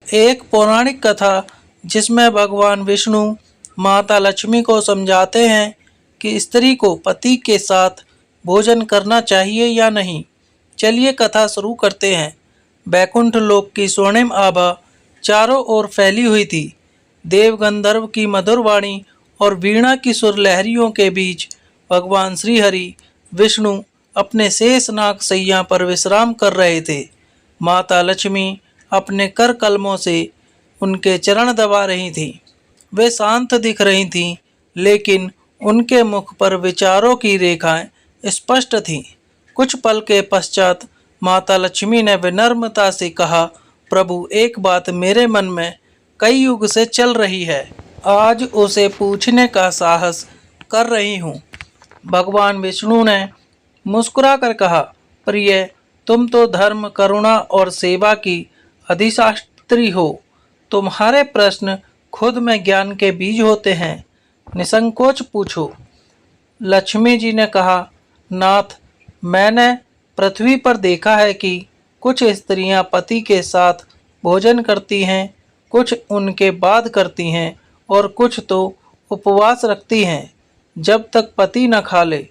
एक पौराणिक कथा जिसमें भगवान विष्णु माता लक्ष्मी को समझाते हैं कि स्त्री को पति के साथ भोजन करना चाहिए या नहीं। चलिए कथा शुरू करते हैं। बैकुंठ लोक की स्वर्णिम आभा चारों ओर फैली हुई थी। देव गंधर्व की मधुर वाणी और वीणा की सुर लहरियों के बीच भगवान श्री हरि विष्णु अपने शेषनाग सैया पर विश्राम कर रहे थे। माता लक्ष्मी अपने कर कलमों से उनके चरण दबा रही थीं। वे शांत दिख रही थीं, लेकिन उनके मुख पर विचारों की रेखाएं स्पष्ट थीं। कुछ पल के पश्चात माता लक्ष्मी ने विनम्रता से कहा, प्रभु, एक बात मेरे मन में कई युग से चल रही है, आज उसे पूछने का साहस कर रही हूँ। भगवान विष्णु ने मुस्कुराकर कहा, प्रिय, तुम तो धर्म, करुणा और सेवा की अधिशास्त्री हो। तुम्हारे प्रश्न खुद में ज्ञान के बीज होते हैं। निसंकोच पूछो। लक्ष्मी जी ने कहा, नाथ, मैंने पृथ्वी पर देखा है कि कुछ स्त्रियां पति के साथ भोजन करती हैं, कुछ उनके बाद करती हैं और कुछ तो उपवास रखती हैं जब तक पति न खा ले।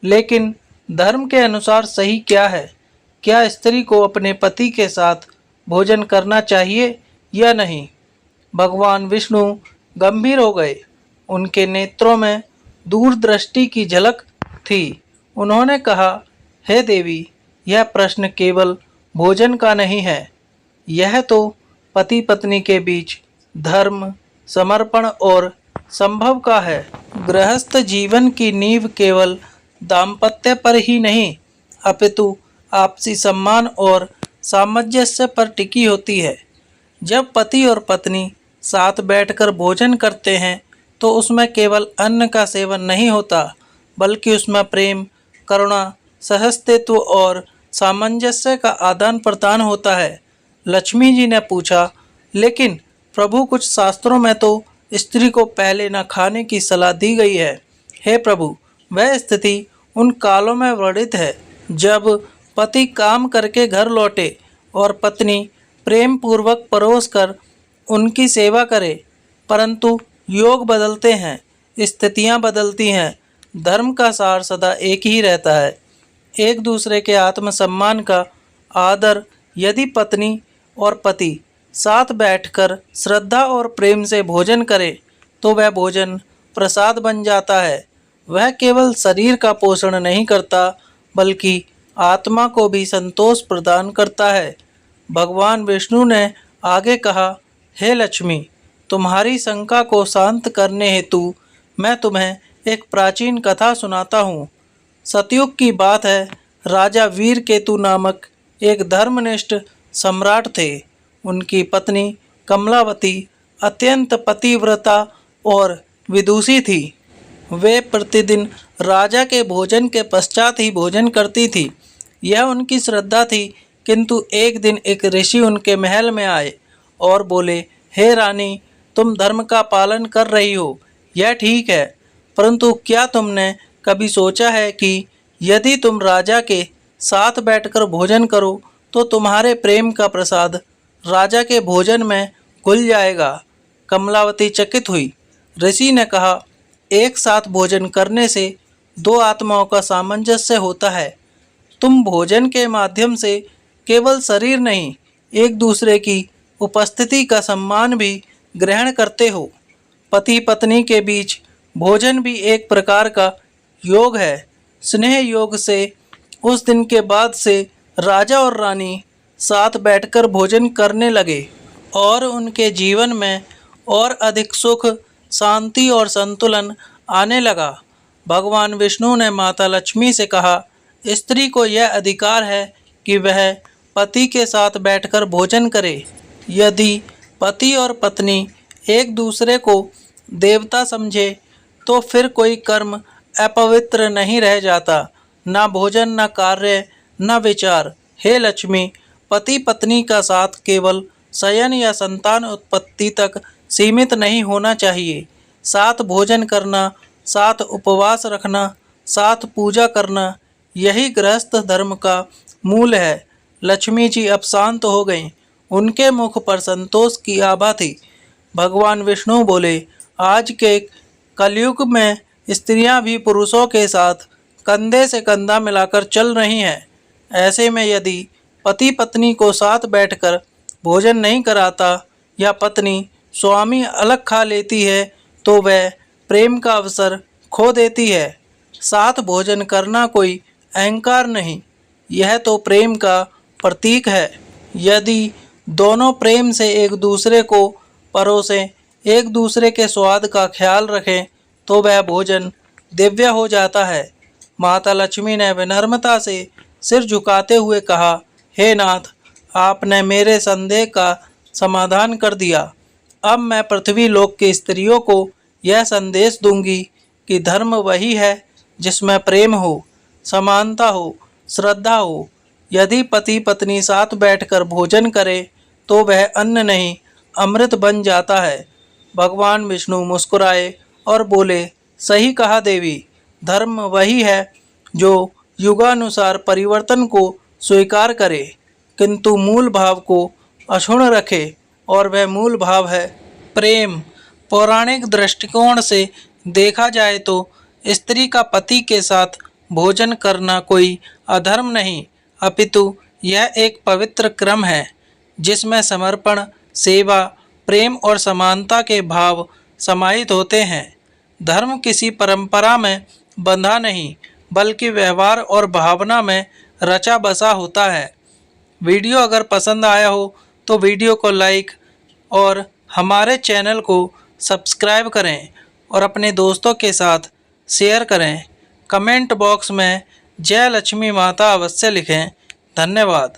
लेकिन धर्म के अनुसार सही क्या है? क्या स्त्री को अपने पति के साथ भोजन करना चाहिए या नहीं? भगवान विष्णु गंभीर हो गए। उनके नेत्रों में दूरदृष्टि की झलक थी। उन्होंने कहा, हे देवी, यह प्रश्न केवल भोजन का नहीं है, यह तो पति पत्नी के बीच धर्म, समर्पण और संभव का है। गृहस्थ जीवन की नींव केवल दाम्पत्य पर ही नहीं, अपितु आपसी सम्मान और सामंजस्य पर टिकी होती है। जब पति और पत्नी साथ बैठकर भोजन करते हैं तो उसमें केवल अन्न का सेवन नहीं होता, बल्कि उसमें प्रेम, करुणा, सहस्तित्व और सामंजस्य का आदान प्रदान होता है। लक्ष्मी जी ने पूछा, लेकिन प्रभु, कुछ शास्त्रों में तो स्त्री को पहले न खाने की सलाह दी गई है। हे प्रभु, वह स्थिति उन कालों में वर्णित है जब पति काम करके घर लौटे और पत्नी प्रेम पूर्वक परोस कर उनकी सेवा करे। परंतु योग बदलते हैं, स्थितियां बदलती हैं, धर्म का सार सदा एक ही रहता है, एक दूसरे के आत्मसम्मान का आदर। यदि पत्नी और पति साथ बैठकर श्रद्धा और प्रेम से भोजन करें तो वह भोजन प्रसाद बन जाता है। वह केवल शरीर का पोषण नहीं करता, बल्कि आत्मा को भी संतोष प्रदान करता है। भगवान विष्णु ने आगे कहा, हे लक्ष्मी, तुम्हारी शंका को शांत करने हेतु मैं तुम्हें एक प्राचीन कथा सुनाता हूँ। सतयुग की बात है। राजा वीरकेतु नामक एक धर्मनिष्ठ सम्राट थे। उनकी पत्नी कमलावती अत्यंत पतिव्रता और विदुषी थी। वे प्रतिदिन राजा के भोजन के पश्चात ही भोजन करती थी। यह उनकी श्रद्धा थी। किंतु एक दिन एक ऋषि उनके महल में आए और बोले, हे रानी, तुम धर्म का पालन कर रही हो, यह ठीक है, परंतु क्या तुमने कभी सोचा है कि यदि तुम राजा के साथ बैठकर भोजन करो तो तुम्हारे प्रेम का प्रसाद राजा के भोजन में घुल जाएगा। कमलावती चकित हुई। ऋषि ने कहा, एक साथ भोजन करने से दो आत्माओं का सामंजस्य होता है। तुम भोजन के माध्यम से केवल शरीर नहीं, एक दूसरे की उपस्थिति का सम्मान भी ग्रहण करते हो। पति पत्नी के बीच भोजन भी एक प्रकार का योग है। स्नेह योग से उस दिन के बाद से राजा और रानी साथ बैठकर भोजन करने लगे और उनके जीवन में और अधिक सुख, शांति और संतुलन आने लगा। भगवान विष्णु ने माता लक्ष्मी से कहा, स्त्री को यह अधिकार है कि वह पति के साथ बैठकर भोजन करे। यदि पति और पत्नी एक दूसरे को देवता समझे तो फिर कोई कर्म अपवित्र नहीं रह जाता, न भोजन, न कार्य, न विचार। हे लक्ष्मी, पति पत्नी का साथ केवल शयन या संतान उत्पत्ति तक सीमित नहीं होना चाहिए। साथ भोजन करना, साथ उपवास रखना, साथ पूजा करना, यही गृहस्थ धर्म का मूल है। लक्ष्मी जी अब शांत हो गईं। उनके मुख पर संतोष की आभा थी। भगवान विष्णु बोले, आज के कलयुग में स्त्रियां भी पुरुषों के साथ कंधे से कंधा मिलाकर चल रही हैं। ऐसे में यदि पति पत्नी को साथ बैठकर भोजन नहीं कराता या पत्नी स्वामी अलग खा लेती है तो वह प्रेम का अवसर खो देती है। साथ भोजन करना कोई अहंकार नहीं, यह तो प्रेम का प्रतीक है। यदि दोनों प्रेम से एक दूसरे को परोसें, एक दूसरे के स्वाद का ख्याल रखें तो वह भोजन दिव्य हो जाता है। माता लक्ष्मी ने विनम्रता से सिर झुकाते हुए कहा, हे नाथ, आपने मेरे संदेह का समाधान कर दिया। अब मैं पृथ्वी लोक की स्त्रियों को यह संदेश दूंगी कि धर्म वही है जिसमें प्रेम हो, समानता हो, श्रद्धा हो। यदि पति पत्नी साथ बैठकर भोजन करे तो वह अन्न नहीं अमृत बन जाता है। भगवान विष्णु मुस्कुराए और बोले, सही कहा देवी, धर्म वही है जो युगानुसार परिवर्तन को स्वीकार करे किंतु मूल भाव को अक्षुण्ण रखे, और वह मूल भाव है प्रेम। पौराणिक दृष्टिकोण से देखा जाए तो स्त्री का पति के साथ भोजन करना कोई अधर्म नहीं, अपितु यह एक पवित्र क्रम है जिसमें समर्पण, सेवा, प्रेम और समानता के भाव समाहित होते हैं। धर्म किसी परंपरा में बंधा नहीं बल्कि व्यवहार और भावना में रचा बसा होता है। वीडियो अगर पसंद आया हो तो वीडियो को लाइक और हमारे चैनल को सब्सक्राइब करें और अपने दोस्तों के साथ शेयर करें। कमेंट बॉक्स में जय लक्ष्मी माता अवश्य लिखें। धन्यवाद।